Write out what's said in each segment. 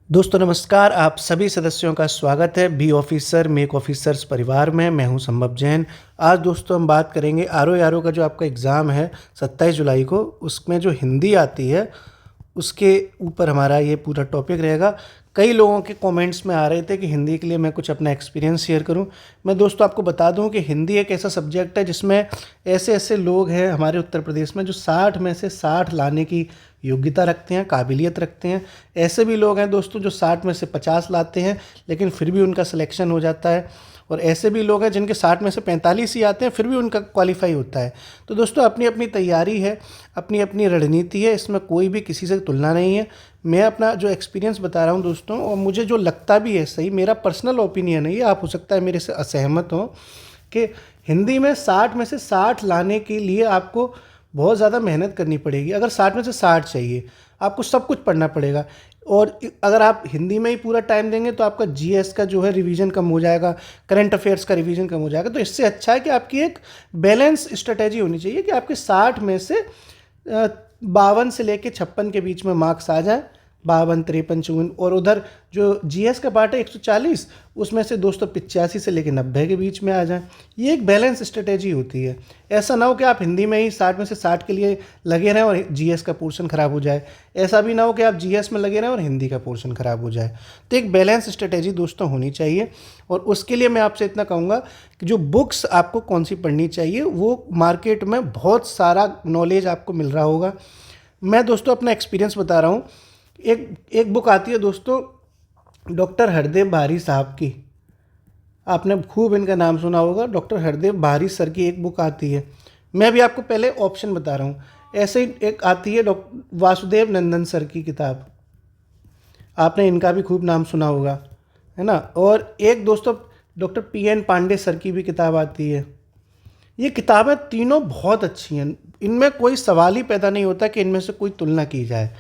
दोस्तों नमस्कार, आप सभी सदस्यों का स्वागत है बी ऑफिसर मेक ऑफिसर्स परिवार में। मैं हूं संभव जैन। आज दोस्तों हम बात करेंगे आरओ का जो आपका एग्ज़ाम है 27 जुलाई को, उसमें जो हिंदी आती है उसके ऊपर हमारा ये पूरा टॉपिक रहेगा। कई लोगों के कमेंट्स में आ रहे थे कि हिंदी के लिए मैं कुछ अपना एक्सपीरियंस शेयर करूं। मैं दोस्तों आपको बता दूं कि हिंदी एक ऐसा सब्जेक्ट है जिसमें ऐसे ऐसे लोग हैं हमारे उत्तर प्रदेश में जो 60 में से 60 लाने की योग्यता रखते हैं, काबिलियत रखते हैं। ऐसे भी लोग हैं दोस्तों जो 60 में से 50 लाते हैं लेकिन फिर भी उनका सिलेक्शन हो जाता है, और ऐसे भी लोग हैं जिनके 60 में से 45 ही आते हैं फिर भी उनका क्वालिफाई होता है। तो दोस्तों अपनी अपनी तैयारी है, अपनी अपनी रणनीति है, इसमें कोई भी किसी से तुलना नहीं है। मैं अपना जो एक्सपीरियंस बता रहा हूँ दोस्तों, और मुझे जो लगता भी है सही, मेरा पर्सनल ओपिनियन है ये, आप हो सकता है मेरे से असहमत हो, कि हिंदी में 60 में से 60 लाने के लिए आपको बहुत ज़्यादा मेहनत करनी पड़ेगी। अगर 60 में से 60 चाहिए आपको सब कुछ पढ़ना पड़ेगा, और अगर आप हिंदी में ही पूरा टाइम देंगे तो आपका जीएस का जो है रिवीजन कम हो जाएगा, करंट अफेयर्स का रिवीजन कम हो जाएगा। तो इससे अच्छा है कि आपकी एक बैलेंस स्ट्रेटेजी होनी चाहिए कि आपके 60 में से 52 से लेके 56 के बीच में मार्क्स आ जाए, 52, 53, 54, और उधर जो जीएस का पार्ट है 140, उसमें से दोस्तों 85 से लेके 90 के बीच में आ जाए। ये एक बैलेंस स्ट्रेटेजी होती है। ऐसा ना हो कि आप हिंदी में ही 60 में से 60 के लिए लगे रहें और जीएस का पोर्शन ख़राब हो जाए। ऐसा भी ना हो कि आप जीएस में लगे रहें और हिंदी का पोर्शन ख़राब हो जाए। तो एक बैलेंस स्ट्रेटेजी दोस्तों होनी चाहिए, और उसके लिए मैं आपसे इतना कहूँगा कि जो बुक्स आपको कौन सी पढ़नी चाहिए, वो मार्केट में बहुत सारा नॉलेज आपको मिल रहा होगा। मैं दोस्तों अपना एक्सपीरियंस बता रहा हूँ। एक बुक आती है दोस्तों डॉक्टर हरदेव बारी साहब की, आपने खूब इनका नाम सुना होगा। डॉक्टर हरदेव बारी सर की एक बुक आती है। मैं भी आपको पहले ऑप्शन बता रहा हूँ। ऐसे ही एक आती है डॉक्टर वासुदेव नंदन सर की किताब, आपने इनका भी खूब नाम सुना होगा, है ना। और एक दोस्तों डॉक्टर पीएन पांडे सर की भी किताब आती है। ये किताबें तीनों बहुत अच्छी हैं, इनमें कोई सवाल ही पैदा नहीं होता कि इनमें से कोई तुलना की जाए।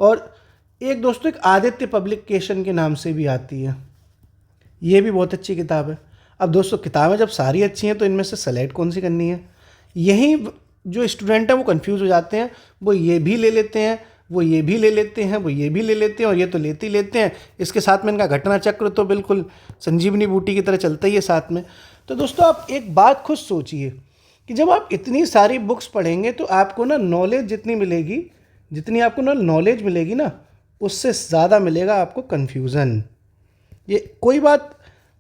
और एक दोस्तों एक आदित्य पब्लिकेशन के नाम से भी आती है, ये भी बहुत अच्छी किताब है। अब दोस्तों किताबें जब सारी अच्छी हैं तो इनमें से सेलेक्ट कौन सी करनी है, यही जो स्टूडेंट हैं वो कंफ्यूज हो जाते हैं। वो ये भी ले लेते हैं, वो ये भी ले लेते हैं, वो ये भी ले लेते हैं, और ये तो लेते ही लेते हैं। इसके साथ में इनका घटना चक्र तो बिल्कुल संजीवनी बूटी की तरह चलता ही है साथ में। तो दोस्तों आप एक बात खुद सोचिए कि जब आप इतनी सारी बुक्स पढ़ेंगे तो आपको ना नॉलेज जितनी मिलेगी, जितनी आपको ना नॉलेज मिलेगी ना, उससे ज़्यादा मिलेगा आपको कन्फ्यूज़न। ये कोई बात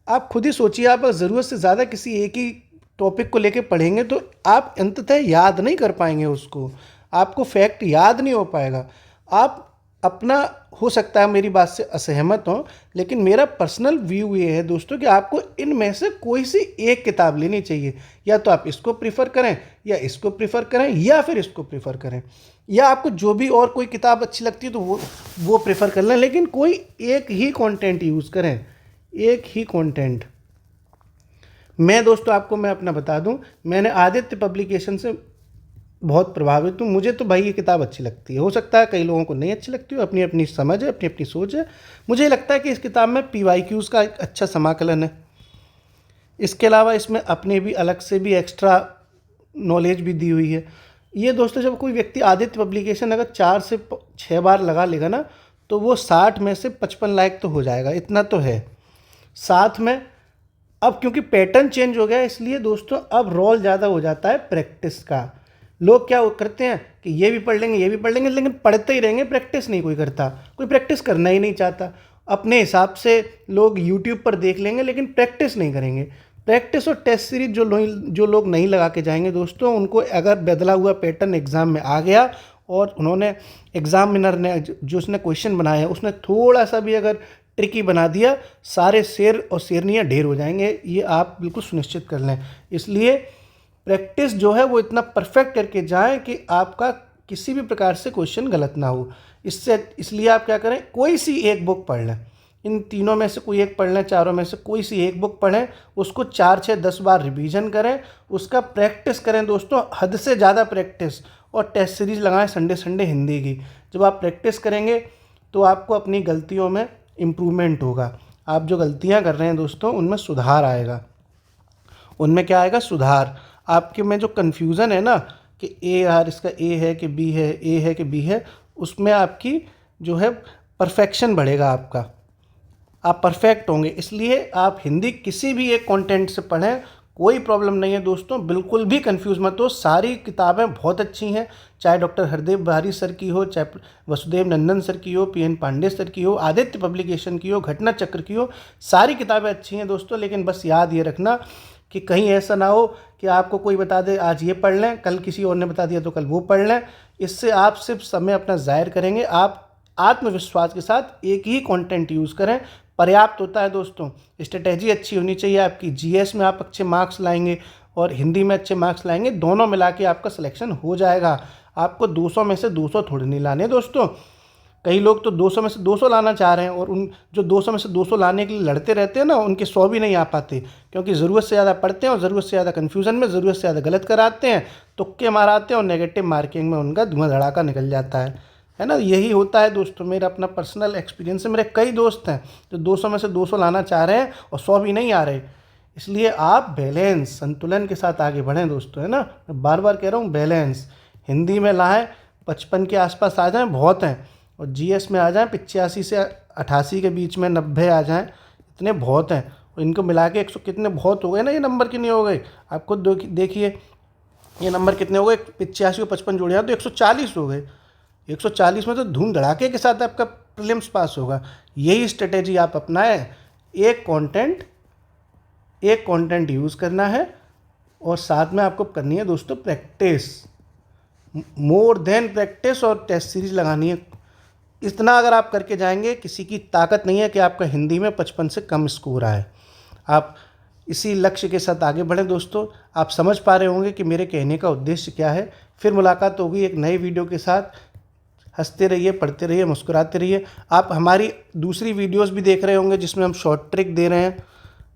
आप खुद ही सोचिए, आप ज़रूरत से ज़्यादा किसी एक ही टॉपिक को लेके पढ़ेंगे तो आप अंततः याद नहीं कर पाएंगे उसको, आपको फैक्ट याद नहीं हो पाएगा। आप अपना, हो सकता है मेरी बात से असहमत हो, लेकिन मेरा पर्सनल व्यू ये है दोस्तों कि आपको इनमें से कोई सी एक किताब लेनी चाहिए। या तो आप इसको प्रीफर करें, या इसको प्रीफर करें, या फिर इसको प्रीफर करें, या आपको जो भी और कोई किताब अच्छी लगती है तो वो प्रेफर कर लें, लेकिन कोई एक ही कंटेंट यूज़ करें, एक ही कंटेंट। मैं दोस्तों आपको मैं अपना बता दूं, मैंने आदित्य पब्लिकेशन से बहुत प्रभावित हूँ। मुझे तो भाई ये किताब अच्छी लगती है, हो सकता है कई लोगों को नहीं अच्छी लगती हो, अपनी अपनी समझ है, अपनी अपनी सोच है। मुझे लगता है कि इस किताब में PYQs का एक अच्छा समाकलन है। इसके अलावा इसमें अपने भी अलग से भी एक्स्ट्रा नॉलेज भी दी हुई है। ये दोस्तों जब कोई व्यक्ति आदित्य पब्लिकेशन अगर 4 से 6 बार लगा लेगा ना, तो वो 60 में से 55 लायक तो हो जाएगा, इतना तो है। साथ में अब क्योंकि पैटर्न चेंज हो गया इसलिए दोस्तों अब रोल ज़्यादा हो जाता है प्रैक्टिस का। लोग क्या करते हैं कि ये भी पढ़ लेंगे, ये भी पढ़ लेंगे, लेकिन पढ़ते ही रहेंगे, प्रैक्टिस नहीं कोई करता, कोई प्रैक्टिस करना ही नहीं चाहता। अपने हिसाब से लोग यूट्यूब पर देख लेंगे लेकिन प्रैक्टिस नहीं करेंगे। प्रैक्टिस और टेस्ट सीरीज जो लोग नहीं लगा के जाएंगे दोस्तों, उनको अगर बदला हुआ पैटर्न एग्ज़ाम में आ गया और उन्होंने एग्जामिनर ने जो उसने क्वेश्चन बनाया है उसने थोड़ा सा भी अगर ट्रिकी बना दिया, सारे शेर और शेरनियाँ ढेर हो जाएंगे, ये आप बिल्कुल सुनिश्चित कर लें। इसलिए प्रैक्टिस जो है वो इतना परफेक्ट करके जाएं कि आपका किसी भी प्रकार से क्वेश्चन गलत ना हो। इसलिए आप क्या करें, कोई सी एक बुक पढ़ लें, इन तीनों में से कोई एक पढ़ लें, चारों में से कोई सी एक बुक पढ़ें, उसको 4, 6, 10 बार रिवीजन करें, उसका प्रैक्टिस करें दोस्तों, हद से ज़्यादा प्रैक्टिस, और टेस्ट सीरीज लगाएं संडे संडे हिंदी की। जब आप प्रैक्टिस करेंगे तो आपको अपनी गलतियों में इम्प्रूवमेंट होगा। आप जो गलतियां कर रहे हैं दोस्तों उनमें सुधार आएगा। उनमें क्या आएगा, सुधार। आपके में जो कन्फ्यूज़न है ना कि ए यार इसका ए है कि बी है, ए है कि बी है, उसमें आपकी जो है परफेक्शन बढ़ेगा आपका। आप परफेक्ट होंगे। इसलिए आप हिंदी किसी भी एक कंटेंट से पढ़ें, कोई प्रॉब्लम नहीं है दोस्तों, बिल्कुल भी कंफ्यूज मत हो। सारी किताबें बहुत अच्छी हैं, चाहे डॉक्टर हरदेव बहारी सर की हो, चाहे वसुदेव नंदन सर की हो, PN पांडे सर की हो, आदित्य पब्लिकेशन की हो, घटना चक्र की हो, सारी किताबें अच्छी हैं दोस्तों। लेकिन बस याद ये रखना कि कहीं ऐसा ना हो कि आपको कोई बता दे आज ये पढ़ लें, कल किसी और ने बता दिया तो कल वो पढ़ लें। इससे आप सिर्फ समय अपना ज़ाहिर करेंगे। आप आत्मविश्वास के साथ एक ही कंटेंट यूज़ करें, पर्याप्त होता है दोस्तों। स्ट्रेटेजी अच्छी होनी चाहिए आपकी। GS में आप अच्छे मार्क्स लाएंगे और हिंदी में अच्छे मार्क्स लाएंगे, दोनों मिला के आपका सिलेक्शन हो जाएगा। आपको 200 में से 200 थोड़ी नहीं लाने दोस्तों। कई लोग तो 200 में से 200 लाना चाह रहे हैं, और उन जो 200 में से 200 लाने के लिए लड़ते रहते हैं ना, उनके 100 भी नहीं आ पाते, क्योंकि ज़रूरत से ज़्यादा पढ़ते हैं और ज़रूरत से ज़्यादा कन्फ्यूज़न में ज़रूरत से ज़्यादा गलत कराते हैं, तुक्के माराते हैं और नेगेटिव मार्किंग में उनका धुआं धड़ाका निकल जाता है ना। यही होता है दोस्तों, मेरा अपना पर्सनल एक्सपीरियंस है। मेरे कई दोस्त हैं जो 200 में से 200 लाना चाह रहे हैं और 100 भी नहीं आ रहे। इसलिए आप बैलेंस, संतुलन के साथ आगे बढ़ें दोस्तों, है ना। मैं बार बार कह रहा हूँ, बैलेंस हिंदी में लाएँ, 55 के आसपास आ जाएँ बहुत हैं, और GS में आ जाएँ 85 से 88 के बीच में, 90 आ जाएँ, इतने बहुत हैं। और इनको मिला के 100 कितने बहुत हो गए ना, ये नंबर कितने हो गए आप खुद देखिए, ये नंबर कितने हो गए, 85 और 55 जोड़े तो 140 हो गए। 140 में तो धूम धड़ाके के साथ आपका प्रीलिम्स पास होगा। यही स्ट्रेटेजी आप अपनाएं, एक कंटेंट यूज़ करना है, और साथ में आपको करनी है दोस्तों प्रैक्टिस, मोर देन प्रैक्टिस, और टेस्ट सीरीज लगानी है। इतना अगर आप करके जाएंगे, किसी की ताकत नहीं है कि आपका हिंदी में 55 से कम स्कोर आए। आप इसी लक्ष्य के साथ आगे बढ़ें दोस्तों। आप समझ पा रहे होंगे कि मेरे कहने का उद्देश्य क्या है। फिर मुलाकात होगी एक नई वीडियो के साथ। हंसते रहिए, पढ़ते रहिए, मुस्कुराते रहिए। आप हमारी दूसरी वीडियोस भी देख रहे होंगे जिसमें हम शॉर्ट ट्रिक दे रहे हैं,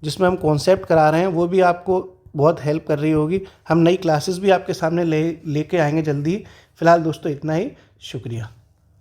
जिसमें हम कॉन्सेप्ट करा रहे हैं, वो भी आपको बहुत हेल्प कर रही होगी। हम नई क्लासेस भी आपके सामने लेके आएंगे जल्दी। फ़िलहाल दोस्तों इतना ही, शुक्रिया।